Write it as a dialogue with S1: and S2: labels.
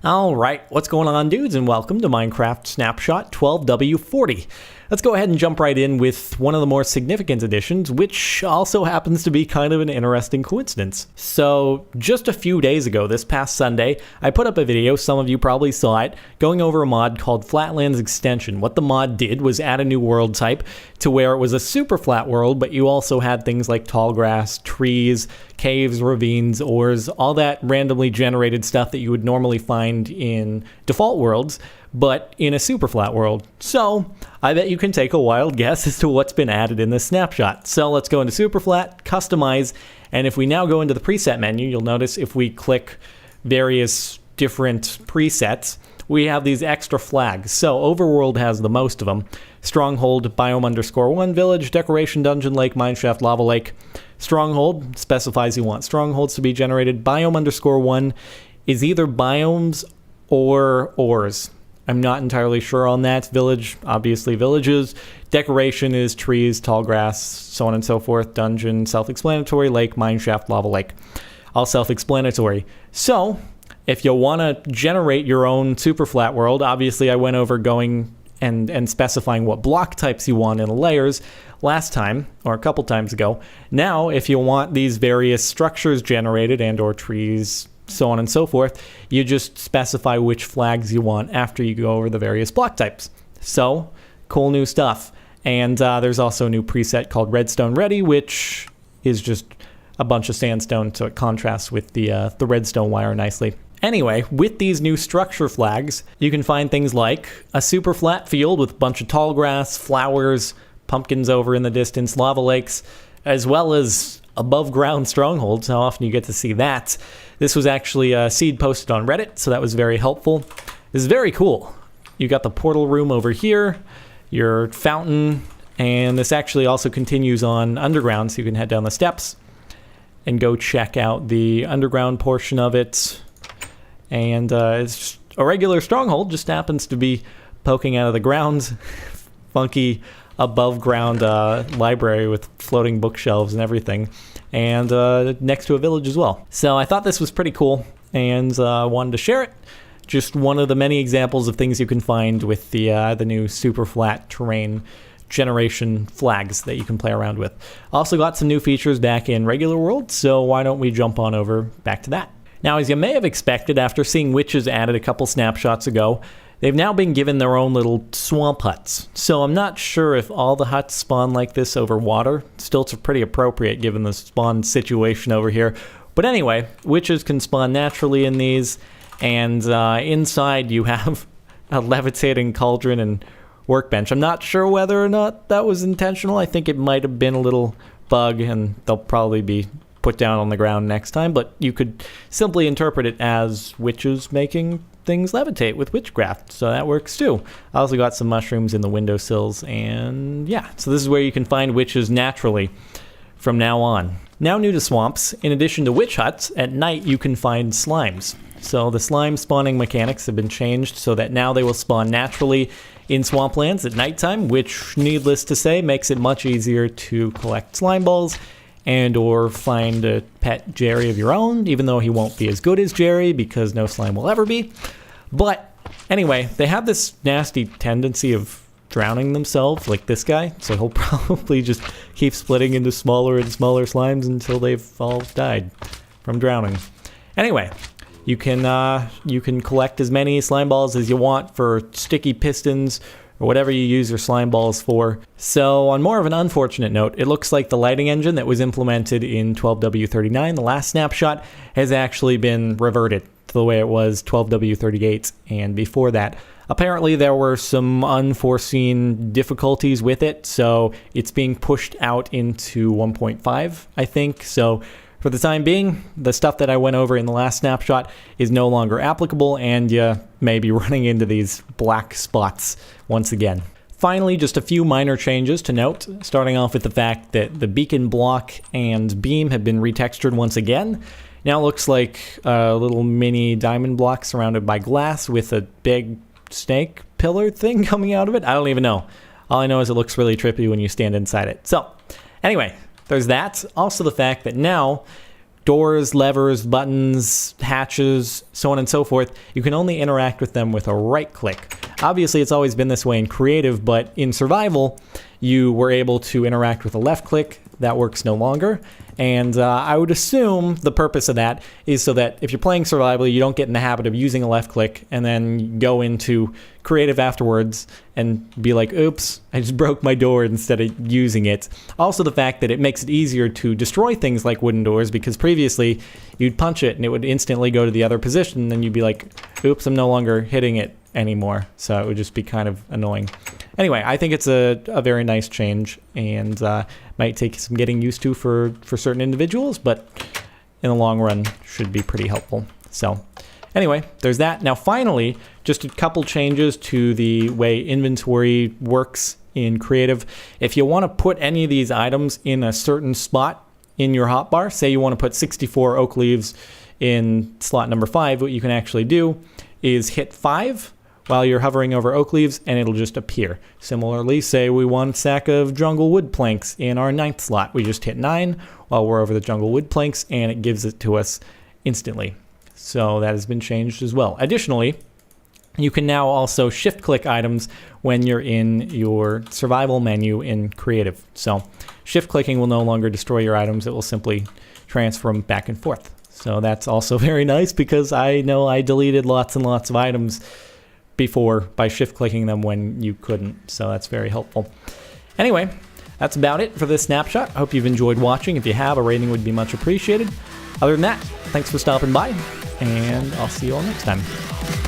S1: Alright, what's going on, dudes, and welcome to Minecraft Snapshot 12W40. Let's go ahead and jump right in with one of the more significant additions, which also happens to be kind of an interesting coincidence. So, just a few days ago, this past Sunday, I put up a video, some of you probably saw it, going over a mod called Flatlands Extension. What the mod did was add a new world type to where it was a super flat world, but you also had things like tall grass, trees, caves, ravines, ores, all that randomly generated stuff that you would normally find in default worlds, but in a super flat world. So I bet you can take a wild guess as to what's been added in this snapshot. So let's go into Superflat, customize, and if we now go into the preset menu, you'll notice if we click various different presets, we have these extra flags. So Overworld has the most of them. Stronghold, Biome_1, Village, Decoration, Dungeon Lake, Mineshaft, Lava Lake. Stronghold specifies you want strongholds to be generated. Biome_1 is either biomes or ores. I'm not entirely sure on that. Village, obviously villages. Decoration is trees, tall grass, so on and so forth. Dungeon, self-explanatory. Lake, mineshaft, lava lake. All self-explanatory. So, if you want to generate your own super flat world, obviously I went over going and specifying what block types you want in the layers last time, or a couple times ago. Now, if you want these various structures generated and or trees, so on and so forth, you just specify which flags you want after you go over the various block types. So, cool new stuff. And there's also a new preset called Redstone Ready, which is just a bunch of sandstone, so it contrasts with the redstone wire nicely. Anyway, with these new structure flags, you can find things like a super flat field with a bunch of tall grass, flowers, pumpkins over in the distance, lava lakes, as well as above ground strongholds. How often you get to see that? This was actually a seed posted on Reddit, so that was very helpful. This is very cool. You got the portal room over here, your fountain, and this actually also continues on underground, so you can head down the steps and go check out the underground portion of it. And it's a regular stronghold, just happens to be poking out of the ground. Funky above ground library with floating bookshelves and everything. And next to a village as well. So I thought this was pretty cool and wanted to share it. Just one of the many examples of things you can find with the new super flat terrain generation flags that you can play around with. Also got some new features back in regular world, so why don't we jump on over back to that. Now, as you may have expected, after seeing witches added a couple snapshots ago, they've now been given their own little swamp huts. So I'm not sure if all the huts spawn like this over water. Still, it's pretty appropriate given the spawn situation over here. But anyway, witches can spawn naturally in these, and inside you have a levitating cauldron and workbench. I'm not sure whether or not that was intentional. I think it might have been a little bug, and they'll probably be put down on the ground next time, but you could simply interpret it as witches making things levitate with witchcraft, so that works too. I also got some mushrooms in the windowsills, and yeah, so this is where you can find witches naturally from now on. Now new to swamps, in addition to witch huts, at night you can find slimes. So the slime spawning mechanics have been changed so that now they will spawn naturally in swamplands at nighttime, which, needless to say, makes it much easier to collect slime balls and or find a pet Jerry of your own, even though he won't be as good as Jerry because no slime will ever be. But anyway, they have this nasty tendency of drowning themselves, like this guy, so he'll probably just keep splitting into smaller and smaller slimes until they've all died from drowning. Anyway, you can collect as many slime balls as you want for sticky pistons or whatever you use your slime balls for. So on more of an unfortunate note, it looks like the lighting engine that was implemented in 12W39, the last snapshot, has actually been reverted to the way it was 12W38 and before that. Apparently there were some unforeseen difficulties with it, so it's being pushed out into 1.5, I think. So for the time being, the stuff that I went over in the last snapshot is no longer applicable, and you may be running into these black spots once again. Finally, just a few minor changes to note, starting off with the fact that the beacon block and beam have been retextured once again. Now it looks like a little mini diamond block surrounded by glass with a big snake pillar thing coming out of it. I don't even know. All I know is it looks really trippy when you stand inside it. So, anyway, there's that. Also the fact that now doors, levers, buttons, hatches, so on and so forth, you can only interact with them with a right click. Obviously, it's always been this way in creative, but in survival, you were able to interact with a left click. That works no longer. And I would assume the purpose of that is so that if you're playing survival, you don't get in the habit of using a left click and then go into creative afterwards and be like, oops, I just broke my door instead of using it. Also, the fact that it makes it easier to destroy things like wooden doors, because previously you'd punch it and it would instantly go to the other position, and then you'd be like, oops, I'm no longer hitting it anymore. So it would just be kind of annoying. Anyway, I think it's a very nice change, and might take some getting used to for certain individuals, but in the long run should be pretty helpful. So anyway, there's that. Now finally, just a couple changes to the way inventory works in creative. If you want to put any of these items in a certain spot in your hotbar, say you want to put 64 oak leaves in slot number 5, what you can actually do is hit 5 while you're hovering over oak leaves, and it'll just appear. Similarly, say we want a stack of jungle wood planks in our 9th slot. We just hit 9 while we're over the jungle wood planks, and it gives it to us instantly. So that has been changed as well. Additionally, you can now also shift-click items when you're in your survival menu in creative. So shift-clicking will no longer destroy your items. It will simply transfer them back and forth. So that's also very nice, because I know I deleted lots and lots of items before by shift clicking them when you couldn't, so that's very helpful. Anyway, that's about it for this snapshot. I hope you've enjoyed watching. If you have, a rating would be much appreciated. Other than that, thanks for stopping by, and I'll see you all next time.